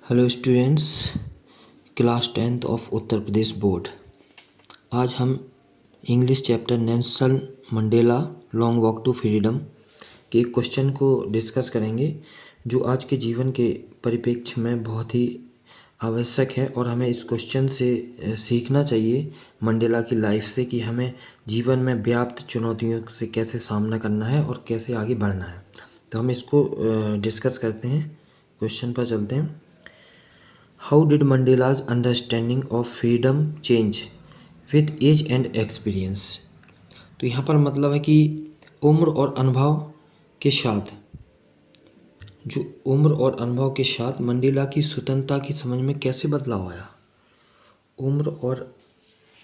Hello students, class 10th of Uttar Pradesh board. आज हम English chapter Nelson Mandela long walk to freedom के एक question को डिस्कस करेंगे जो आज के जीवन के परिप्रेक्ष्य में बहुत ही आवश्यक है और हमें इस क्वेश्चन से सीखना चाहिए मंडेला की लाइफ से कि हमें जीवन में व्याप्त चुनौतियों से कैसे सामना करना है और कैसे आगे बढ़ना है। तो हम इसको डिस्कस करते हैं। क्वेश्चन पर चलते हैं। How did Mandela's understanding of freedom change with age and experience? तो यहाँ पर मतलब है कि उम्र और अनुभव के साथ मंडेला की स्वतंत्रता की समझ में कैसे बदलाव आया। उम्र और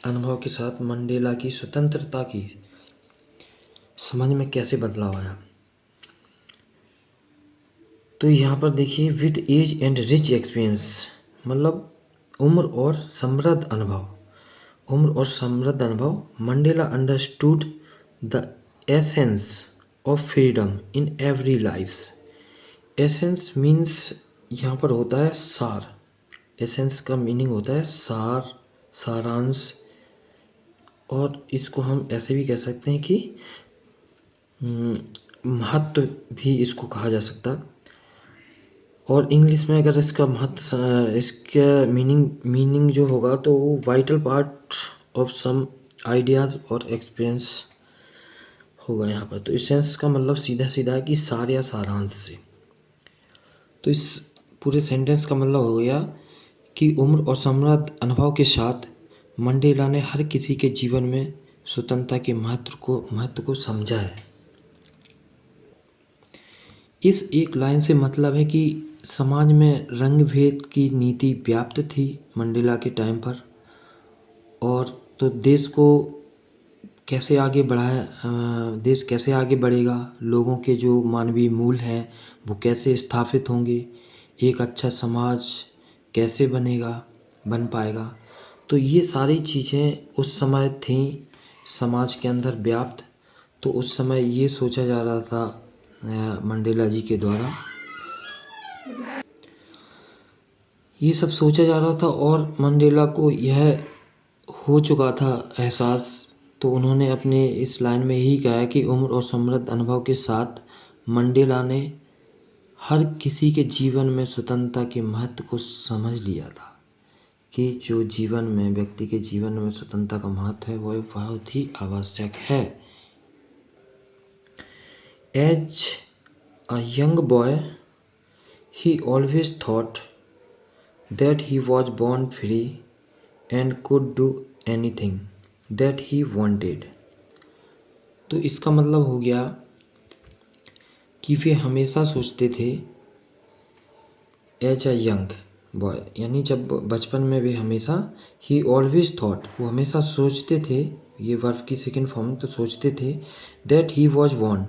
अनुभव के साथ मंडेला की स्वतंत्रता की समझ में कैसे बदलाव आया। तो यहाँ पर देखिए, with age and rich experience मतलब उम्र और समृद्ध अनुभव Mandela understood the essence of freedom in every life. Essence means यहाँ पर होता है सार। एसेंस का मीनिंग होता है सार, सारांश, और इसको हम ऐसे भी कह सकते हैं कि महत्व भी इसको कहा जा सकता है। और इंग्लिश में अगर इसका मीनिंग जो होगा तो वो vital part of some ideas और एक्सपीरियंस होगा यहाँ पर। तो इसेंस का मतलब सीधा सीधा कि सार या सारांश से। तो इस पूरे सेंटेंस का मतलब हो गया कि उम्र और समृद्ध अनुभव के साथ मंडेला ने हर किसी के जीवन में स्वतंत्रता के महत्व को समझा है। इस एक लाइन से मतलब है कि समाज में रंग भेद की नीति व्याप्त थी मंडेला के टाइम पर, और तो देश कैसे आगे बढ़ेगा, लोगों के जो मानवीय मूल्य हैं वो कैसे स्थापित होंगे, एक अच्छा समाज कैसे बन पाएगा। तो ये सारी चीज़ें उस समय थीं समाज के अंदर व्याप्त। तो उस समय ये सोचा जा रहा था मंडेला जी के द्वारा, ये सब सोचा जा रहा था और मंडेला को यह हो चुका था एहसास। तो उन्होंने अपने इस लाइन में यही कहा कि उम्र और समृद्ध अनुभव के साथ मंडेला ने हर किसी के जीवन में स्वतंत्रता के महत्व को समझ लिया था कि जो व्यक्ति के जीवन में स्वतंत्रता का महत्व है वह बहुत ही आवश्यक है। As a young boy he always thought that he was born free and could do anything that he wanted। तो इसका मतलब हो गया कि वे हमेशा सोचते थे, एज अ यंग बॉय यानी जब बचपन में वे हमेशा, ही ऑलवेज थॉट वो हमेशा सोचते थे, ये वर्ब की सेकंड फॉर्म, तो सोचते थे दैट ही वॉज बॉर्न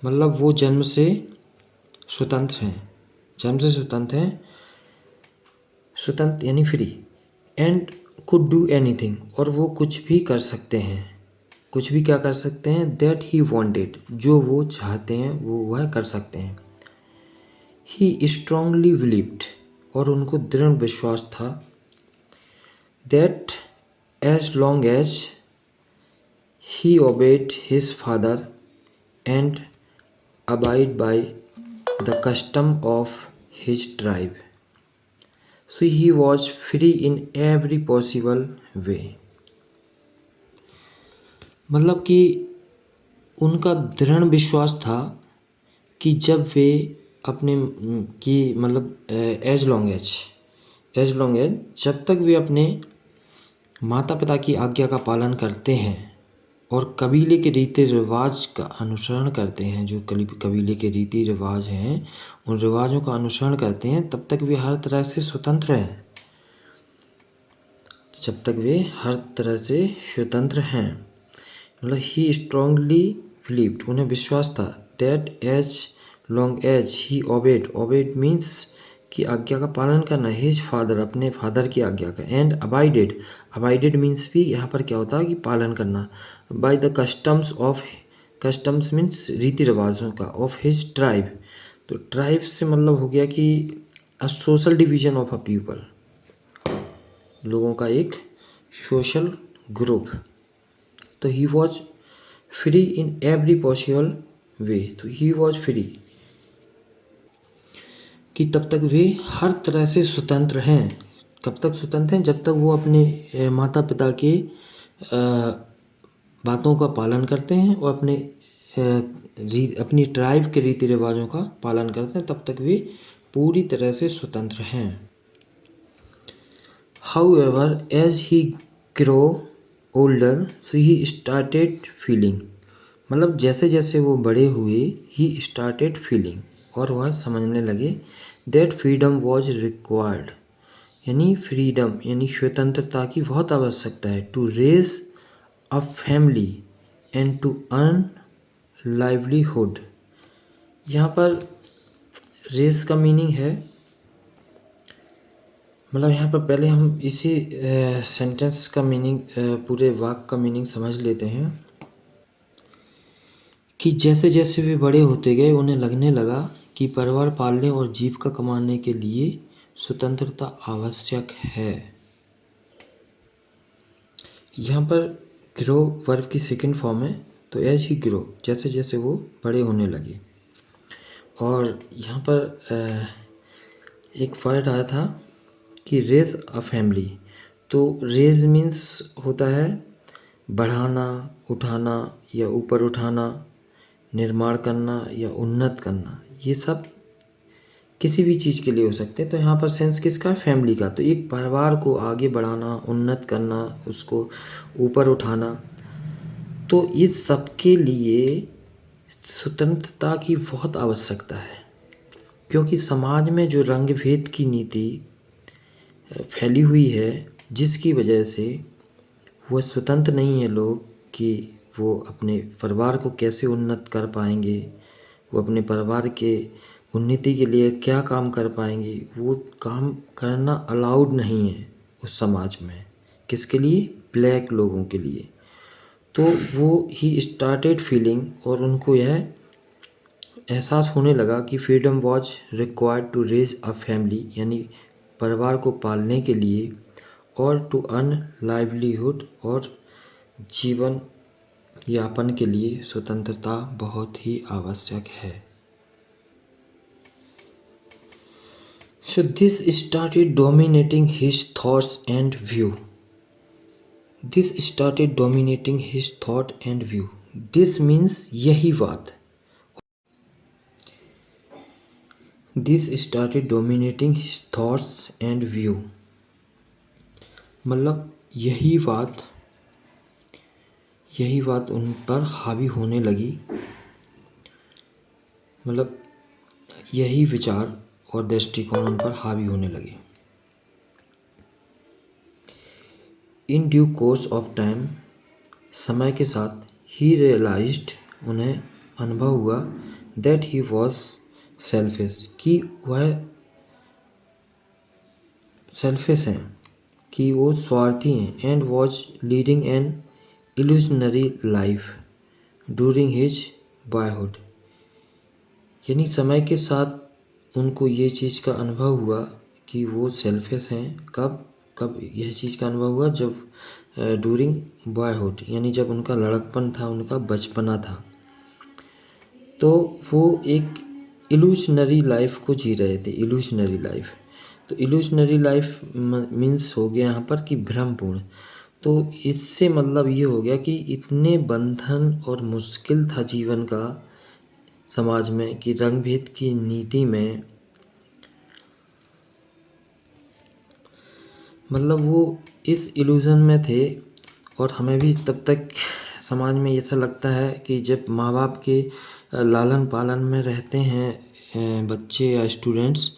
मतलब वो जन्म से स्वतंत्र हैं, स्वतंत्र यानी free, and could do anything और वो कुछ भी कर सकते हैं, कुछ भी क्या कर सकते हैं, दैट ही वांटेड जो वो चाहते हैं वो वह कर सकते हैं। ही स्ट्रांगली बिलीव्ड और उनको दृढ़ विश्वास था, that as long as he obeyed his father and abide by the custom of his tribe, so he was free in every possible way। मतलब कि उनका दृढ़ विश्वास था कि जब वे अपने कि मतलब एज लॉन्ग एज जब तक वे अपने माता पिता की आज्ञा का पालन करते हैं और कबीले के रीति रिवाज का अनुसरण करते हैं, जो कबीले के रीति रिवाज हैं उन रिवाजों का अनुसरण करते हैं, तब तक वे हर तरह से स्वतंत्र हैं। मतलब ही स्ट्रांगली बिलीव्ड उन्हें विश्वास था, that as long as he obeyed means कि आज्ञा का पालन करना, हिज फादर अपने फादर की आज्ञा का, एंड अबाइडेड मीन्स भी यहाँ पर क्या होता है कि पालन करना, बाय द कस्टम्स मीन्स रीति रिवाजों का, ऑफ हिज ट्राइब। तो ट्राइब से मतलब हो गया कि a social division of a people, लोगों का एक सोशल ग्रुप। तो he was free in every possible way, तो ही वॉज फ्री कि तब तक वे हर तरह से स्वतंत्र हैं। कब तक स्वतंत्र हैं? जब तक वो अपने माता पिता के बातों का पालन करते हैं और अपनी ट्राइब के रीति रिवाजों का पालन करते हैं, तब तक वे पूरी तरह से स्वतंत्र हैं। However, as he grew older, so he started feeling, मतलब जैसे जैसे वो बड़े हुए, he started feeling, और वह समझने लगे, that freedom was required, यानी फ्रीडम यानी स्वतंत्रता की बहुत आवश्यकता है, to raise a family and to earn livelihood। यहाँ पर रेस का मीनिंग है, मतलब यहाँ पर पहले हम इसी सेंटेंस का मीनिंग, पूरे वाक्य का मीनिंग समझ लेते हैं कि जैसे जैसे वे बड़े होते गए उन्हें लगने लगा कि परिवार पालने और जीविका कमाने के लिए स्वतंत्रता आवश्यक है। यहाँ पर ग्रो वर्ब की सेकंड फॉर्म है, तो एज ही ग्रो, जैसे जैसे वो बड़े होने लगे। और यहाँ पर एक वर्ड आया था कि रेज अ फैमिली, तो रेज मीन्स होता है बढ़ाना, उठाना या ऊपर उठाना, निर्माण करना या उन्नत करना, ये सब किसी भी चीज़ के लिए हो सकते हैं। तो यहाँ पर सेंस किसका? फैमिली का। तो एक परिवार को आगे बढ़ाना, उन्नत करना, उसको ऊपर उठाना, तो इस सब के लिए स्वतंत्रता की बहुत आवश्यकता है, क्योंकि समाज में जो रंग भेद की नीति फैली हुई है, जिसकी वजह से वो स्वतंत्र नहीं है लोग कि वो अपने परिवार को कैसे उन्नत कर पाएंगे, वो अपने परिवार के उन्नति के लिए क्या काम कर पाएंगे, वो काम करना अलाउड नहीं है उस समाज में। किसके लिए? ब्लैक लोगों के लिए। तो वो ही स्टार्टेड फीलिंग, और उनको यह एहसास होने लगा कि freedom was required to raise a family, यानी परिवार को पालने के लिए, और टू अर्न लाइवलीहुड, और जीवन यापन के लिए स्वतंत्रता बहुत ही आवश्यक है। So this started dominating his thoughts and view. This started dominating his thought and view. This means यही बात। This started dominating his thoughts and view, मतलब यही बात उन पर हावी होने लगी, मतलब यही विचार और दृष्टिकोण उन पर हावी होने लगे। In due course of time, समय के साथ, ही रियलाइज्ड, उन्हें अनुभव हुआ, दैट ही वॉज सेल्फिश, कि वह सेल्फिश हैं, कि वो स्वार्थी हैं, and was leading an illusionary life during his boyhood, यानी समय के साथ उनको ये चीज़ का अनुभव हुआ कि वो सेल्फिश हैं। कब यह चीज़ का अनुभव हुआ? जब ड्यूरिंग बॉयहुड, यानी जब उनका लड़कपन था, उनका बचपना था, तो वो एक इल्यूशनरी लाइफ को जी रहे थे। इल्यूशनरी लाइफ, तो इल्यूशनरी लाइफ मीन्स हो गया यहाँ पर कि भ्रमपूर्ण। तो इससे मतलब ये हो गया कि इतने बंधन और मुश्किल था जीवन का समाज में, कि रंग भेद की नीति में, मतलब वो इस इल्यूज़न में थे। और हमें भी तब तक समाज में ऐसा लगता है कि जब माँ बाप के लालन पालन में रहते हैं बच्चे या स्टूडेंट्स,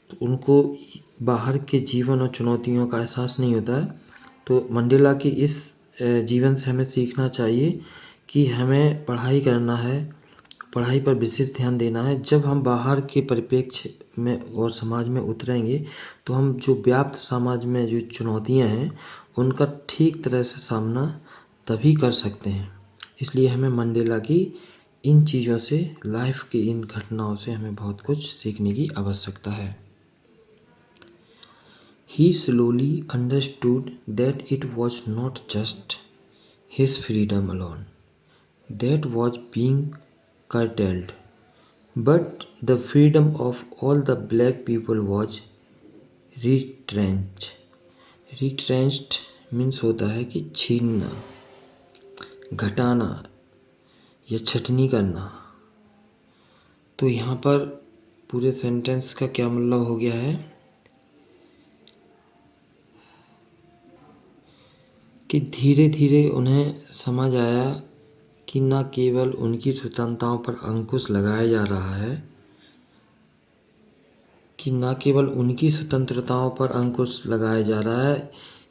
तो उनको बाहर के जीवन और चुनौतियों का एहसास नहीं होता है। तो मंडेला की इस जीवन से हमें सीखना चाहिए कि हमें पढ़ाई करना है, पढ़ाई पर विशेष ध्यान देना है। जब हम बाहर के परिप्रेक्ष्य में और समाज में उतरेंगे, तो हम जो व्याप्त समाज में जो चुनौतियां हैं, उनका ठीक तरह से सामना तभी कर सकते हैं। इसलिए हमें मंडेला की इन चीज़ों से, लाइफ की इन घटनाओं से हमें बहुत कुछ सीखने की आवश्यकता है। He slowly understood that it was not just his freedom alone that was being curtailed, but the freedom of all the black people was retrenched. Retrenched means होता है कि छीनना, घटाना या छटनी करना। तो यहाँ पर पूरे सेंटेंस का क्या मतलब हो गया है कि धीरे धीरे उन्हें समझ आया कि न केवल उनकी स्वतंत्रताओं पर अंकुश लगाया जा रहा है, कि न केवल उनकी स्वतंत्रताओं पर अंकुश लगाया जा रहा है।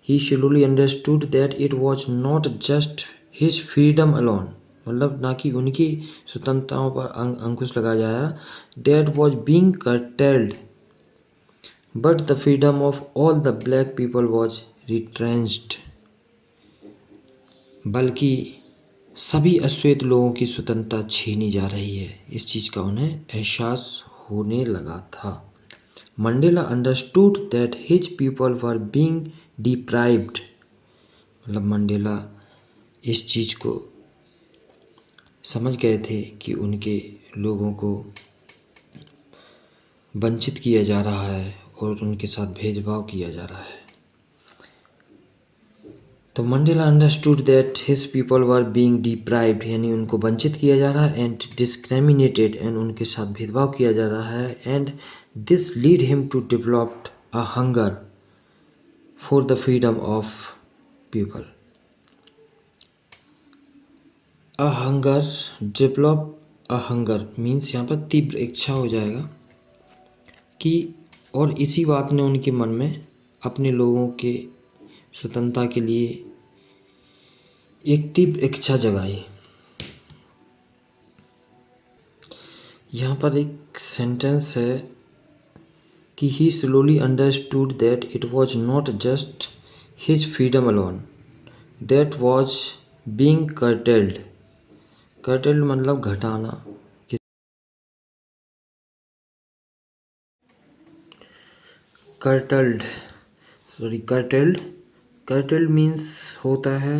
ही slowly understood that it was not just his freedom alone, मतलब ना कि उनकी स्वतंत्रताओं पर अंकुश लगाया जा रहा है। That was being curtailed, but the freedom of all the black people was retrenched, बल्कि सभी अश्वेत लोगों की स्वतंत्रता छीनी जा रही है। इस चीज़ का उन्हें एहसास होने लगा था। Mandela understood that his people were being deprived, मतलब मंडेला इस चीज़ को समझ गए थे कि उनके लोगों को वंचित किया जा रहा है और उनके साथ भेदभाव किया जा रहा है। तो Mandela understood that his people were being deprived, यानी उनको वंचित किया जा रहा है, एंड डिस्क्रिमिनेटेड, एंड उनके साथ भेदभाव किया जा रहा है, and this lead him to develop a hunger for the freedom of people. A hunger, develop a hunger means यहाँ पर तीव्र इच्छा हो जाएगा कि, और इसी बात ने उनके मन में अपने लोगों के स्वतंत्रता के लिए एक तीव्र इच्छा जगाई। यहाँ पर एक सेंटेंस है कि he slowly understood that it was not just his freedom alone that was being curtailed. Curtailed मतलब घटाना। कर्टेल्ड मीन्स होता है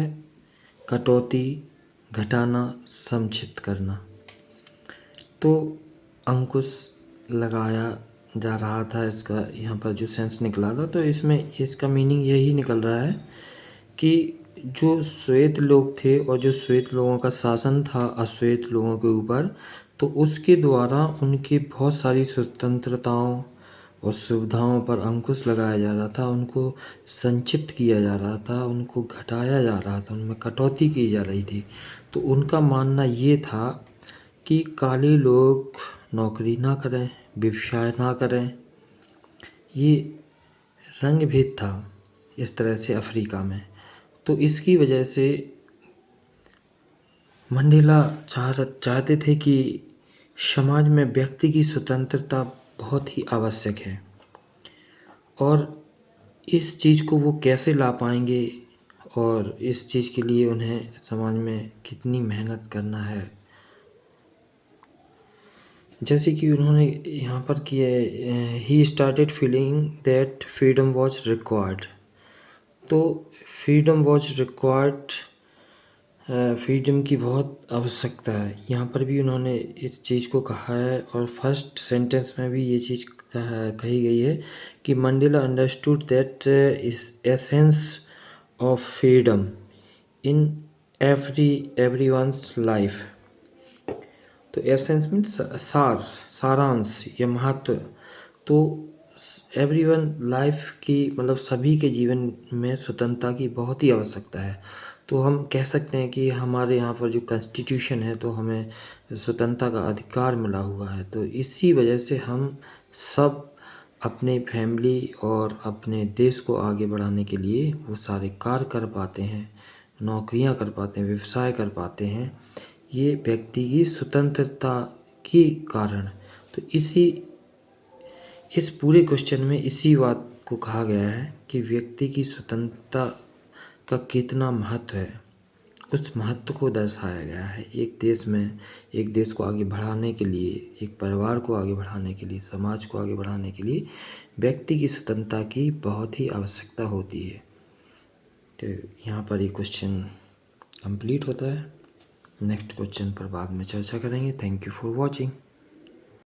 कटौती, घटाना, संक्षिप्त करना। तो अंकुश लगाया जा रहा था, इसका यहाँ पर जो सेंस निकला था, तो इसमें इसका मीनिंग यही निकल रहा है कि जो श्वेत लोग थे और जो श्वेत लोगों का शासन था अश्वेत लोगों के ऊपर, तो उसके द्वारा उनकी बहुत सारी स्वतंत्रताओं और सुविधाओं पर अंकुश लगाया जा रहा था, उनको संक्षिप्त किया जा रहा था, उनको घटाया जा रहा था, उनमें कटौती की जा रही थी। तो उनका मानना ये था कि काले लोग नौकरी ना करें, व्यवसाय ना करें। ये रंग भेद था इस तरह से अफ्रीका में। तो इसकी वजह से मंडेला चाहते थे कि समाज में व्यक्ति की स्वतंत्रता बहुत ही आवश्यक है, और इस चीज़ को वो कैसे ला पाएंगे और इस चीज़ के लिए उन्हें समाज में कितनी मेहनत करना है। जैसे कि उन्होंने यहाँ पर किया, he started feeling that freedom was required. तो फ्रीडम वॉज रिक्वायर्ड, फ्रीडम की बहुत आवश्यकता है। यहाँ पर भी उन्होंने इस चीज़ को कहा है, और फर्स्ट सेंटेंस में भी ये चीज़ कही गई है कि Mandela understood that is essence of freedom in everyone's life. तो एसेंस मीन्स सारांश या महत्व। तो एवरीवन लाइफ की मतलब सभी के जीवन में स्वतंत्रता की बहुत ही आवश्यकता है। तो हम कह सकते हैं कि हमारे यहाँ पर जो कॉन्स्टिट्यूशन है, तो हमें स्वतंत्रता का अधिकार मिला हुआ है। तो इसी वजह से हम सब अपने फैमिली और अपने देश को आगे बढ़ाने के लिए वो सारे कार्य कर पाते हैं, नौकरियां कर पाते हैं, व्यवसाय कर पाते हैं, ये व्यक्ति की स्वतंत्रता के कारण। तो इस पूरे क्वेश्चन में इसी बात को कहा गया है कि व्यक्ति की स्वतंत्रता का कितना महत्व है, उस महत्व को दर्शाया गया है। एक देश में, एक देश को आगे बढ़ाने के लिए, एक परिवार को आगे बढ़ाने के लिए, समाज को आगे बढ़ाने के लिए व्यक्ति की स्वतंत्रता की बहुत ही आवश्यकता होती है। तो यहाँ पर ये क्वेश्चन कंप्लीट होता है। नेक्स्ट क्वेश्चन पर बाद में चर्चा करेंगे। Thank you for watching.